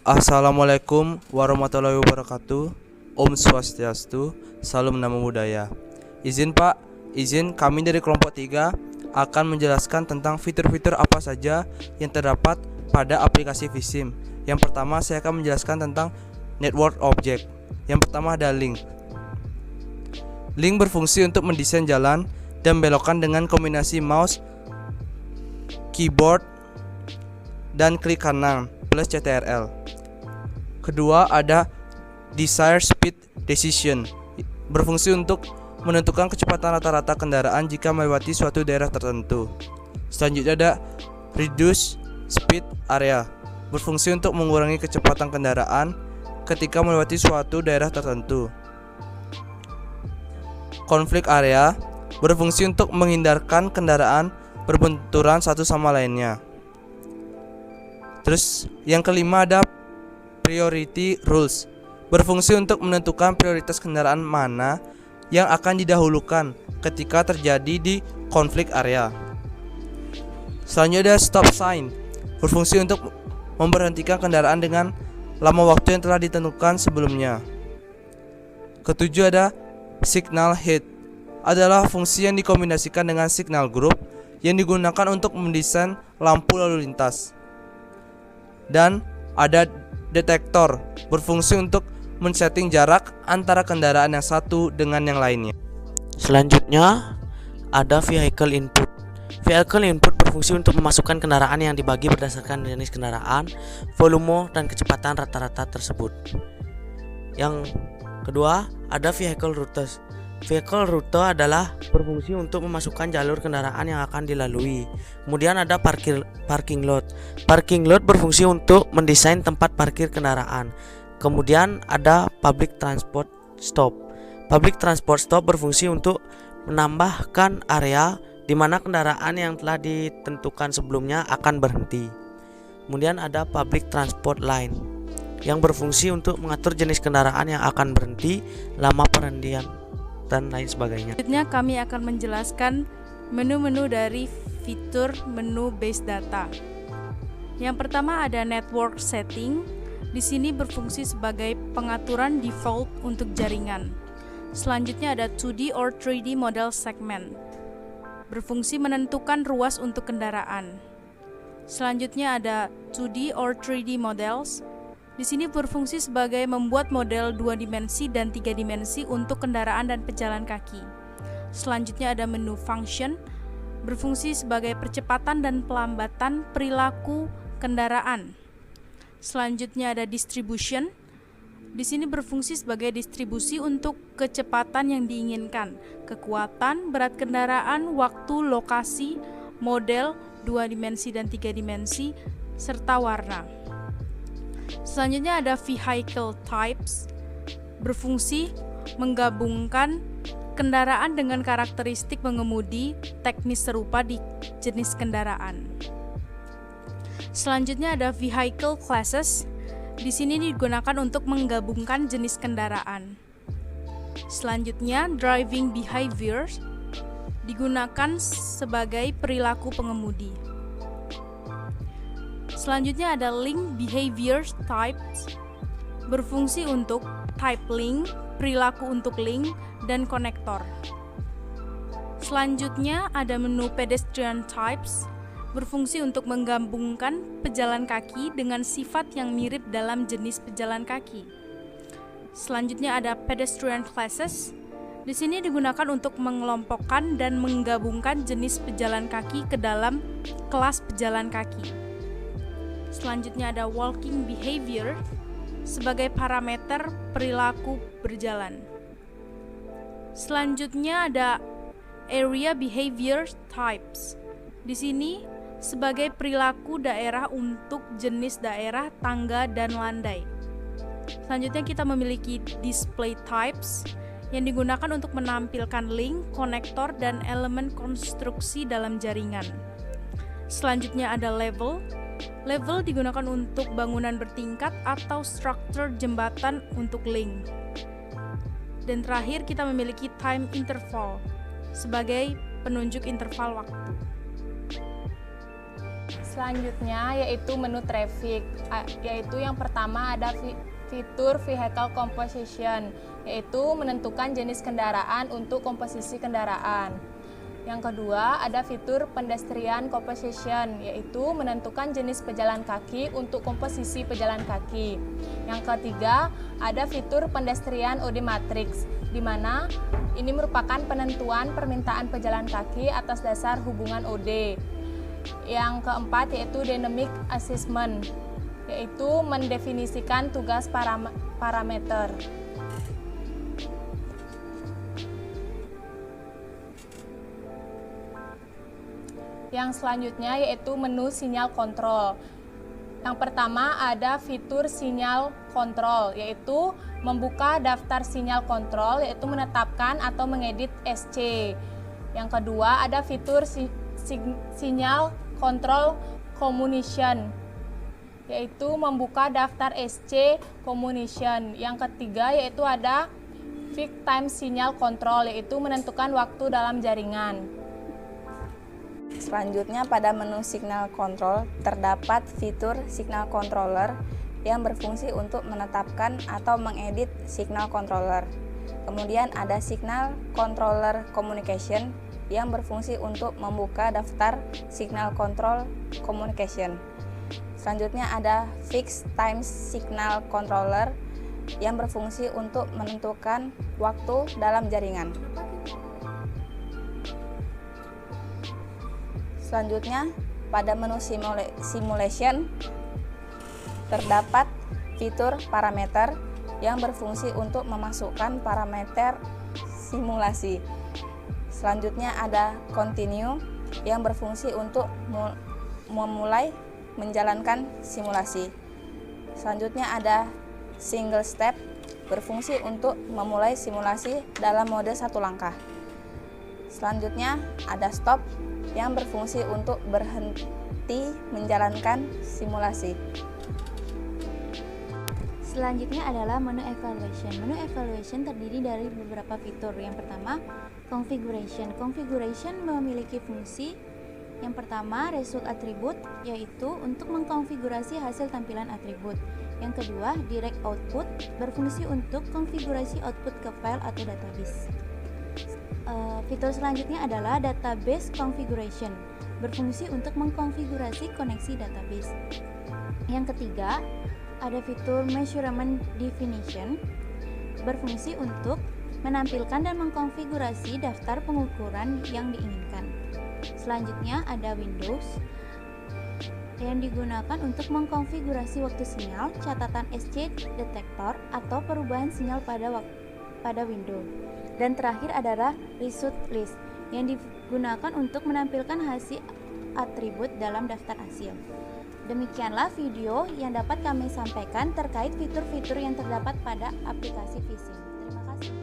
Assalamualaikum warahmatullahi wabarakatuh. Om Swastiastu, salam nama budaya. Izin Pak, izin kami dari kelompok 3 akan menjelaskan tentang fitur-fitur apa saja yang terdapat pada aplikasi Vsim. Yang pertama saya akan menjelaskan tentang network object. Yang pertama ada link. Link berfungsi untuk mendesain jalan dan belokan dengan kombinasi mouse, keyboard, dan klik kanan plus CTRL. Kedua ada Desired Speed Decision, berfungsi untuk menentukan kecepatan rata-rata kendaraan jika melewati suatu daerah tertentu. Selanjutnya ada Reduce Speed Area, berfungsi untuk mengurangi kecepatan kendaraan ketika melewati suatu daerah tertentu. Conflict Area, berfungsi untuk menghindarkan kendaraan berbenturan satu sama lainnya. Terus yang kelima ada Priority Rules, berfungsi untuk menentukan prioritas kendaraan mana yang akan didahulukan ketika terjadi di konflik area. Selanjutnya ada Stop Sign, berfungsi untuk memberhentikan kendaraan dengan lama waktu yang telah ditentukan sebelumnya. Ketujuh ada Signal Head, adalah fungsi yang dikombinasikan dengan signal group yang digunakan untuk mendesain lampu lalu lintas. Dan ada detektor, berfungsi untuk men-setting jarak antara kendaraan yang satu dengan yang lainnya. Selanjutnya ada vehicle input. Vehicle input berfungsi untuk memasukkan kendaraan yang dibagi berdasarkan jenis kendaraan, volume, dan kecepatan rata-rata tersebut. Yang kedua ada vehicle routes. Vehicle route adalah berfungsi untuk memasukkan jalur kendaraan yang akan dilalui. Kemudian ada parking lot. Parking lot berfungsi untuk mendesain tempat parkir kendaraan. Kemudian ada public transport stop. Public transport stop berfungsi untuk menambahkan area di mana kendaraan yang telah ditentukan sebelumnya akan berhenti. Kemudian ada public transport line yang berfungsi untuk mengatur jenis kendaraan yang akan berhenti, lama perhentian, dan lain sebagainya. Selanjutnya kami akan menjelaskan menu-menu dari fitur menu base data. Yang pertama ada network setting. Di sini berfungsi sebagai pengaturan default untuk jaringan. Selanjutnya ada 2D or 3D model segment, berfungsi menentukan ruas untuk kendaraan. Selanjutnya ada 2D or 3D models. Di sini berfungsi sebagai membuat model 2 dimensi dan 3 dimensi untuk kendaraan dan pejalan kaki. Selanjutnya ada menu function, berfungsi sebagai percepatan dan pelambatan perilaku kendaraan. Selanjutnya ada distribution. Di sini berfungsi sebagai distribusi untuk kecepatan yang diinginkan, kekuatan, berat kendaraan, waktu, lokasi, model 2 dimensi dan 3 dimensi, serta warna. Selanjutnya ada vehicle types, berfungsi menggabungkan kendaraan dengan karakteristik pengemudi teknis serupa di jenis kendaraan. Selanjutnya ada vehicle classes. Di sini digunakan untuk menggabungkan jenis kendaraan. Selanjutnya driving behaviors, digunakan sebagai perilaku pengemudi. Selanjutnya ada link behavior types, berfungsi untuk type link, perilaku untuk link, dan konektor. Selanjutnya ada menu pedestrian types, berfungsi untuk menggabungkan pejalan kaki dengan sifat yang mirip dalam jenis pejalan kaki. Selanjutnya ada pedestrian classes. Di sini digunakan untuk mengelompokkan dan menggabungkan jenis pejalan kaki ke dalam kelas pejalan kaki. Selanjutnya ada walking behavior sebagai parameter perilaku berjalan. Selanjutnya ada area behavior types. Di sini sebagai perilaku daerah untuk jenis daerah, tangga, dan landai. Selanjutnya kita memiliki display types yang digunakan untuk menampilkan link, konektor, dan elemen konstruksi dalam jaringan. Selanjutnya ada level. Level digunakan untuk bangunan bertingkat atau struktur jembatan untuk link. Dan terakhir kita memiliki time interval sebagai penunjuk interval waktu. Selanjutnya yaitu menu traffic, yaitu yang pertama ada fitur vehicle composition, yaitu menentukan jenis kendaraan untuk komposisi kendaraan. Yang kedua ada fitur pedestrian composition, yaitu menentukan jenis pejalan kaki untuk komposisi pejalan kaki. Yang ketiga ada fitur pedestrian OD matrix, di mana ini merupakan penentuan permintaan pejalan kaki atas dasar hubungan OD. Yang keempat yaitu dynamic assessment, yaitu mendefinisikan tugas parameter. Yang selanjutnya yaitu menu sinyal kontrol. Yang pertama ada fitur sinyal kontrol, yaitu membuka daftar sinyal kontrol, yaitu menetapkan atau mengedit SC. Yang kedua ada fitur sinyal kontrol communication, yaitu membuka daftar SC communication. Yang ketiga yaitu ada fixed time sinyal kontrol, yaitu menentukan waktu dalam jaringan. Selanjutnya pada menu signal control terdapat fitur signal controller yang berfungsi untuk menetapkan atau mengedit signal controller. Kemudian ada signal controller communication yang berfungsi untuk membuka daftar signal control communication. Selanjutnya ada fixed time signal controller yang berfungsi untuk menentukan waktu dalam jaringan. Selanjutnya, pada menu simulation terdapat fitur parameter yang berfungsi untuk memasukkan parameter simulasi. Selanjutnya ada continue yang berfungsi untuk memulai menjalankan simulasi. Selanjutnya ada single step berfungsi untuk memulai simulasi dalam mode satu langkah. Selanjutnya ada stop yang berfungsi untuk berhenti menjalankan simulasi. Selanjutnya adalah menu evaluation. Menu evaluation terdiri dari beberapa fitur. Yang pertama, configuration. Configuration memiliki fungsi yang pertama, result attribute, yaitu untuk mengkonfigurasi hasil tampilan atribut. Yang kedua, direct output, berfungsi untuk konfigurasi output ke file atau database. Fitur selanjutnya adalah database configuration, berfungsi untuk mengkonfigurasi koneksi database. Yang ketiga, ada fitur measurement definition, berfungsi untuk menampilkan dan mengkonfigurasi daftar pengukuran yang diinginkan. Selanjutnya ada Windows yang digunakan untuk mengkonfigurasi waktu sinyal, catatan SC detektor atau perubahan sinyal pada Windows. Dan terakhir adalah result list yang digunakan untuk menampilkan hasil atribut dalam daftar hasil. Demikianlah video yang dapat kami sampaikan terkait fitur-fitur yang terdapat pada aplikasi Phishing. Terima kasih.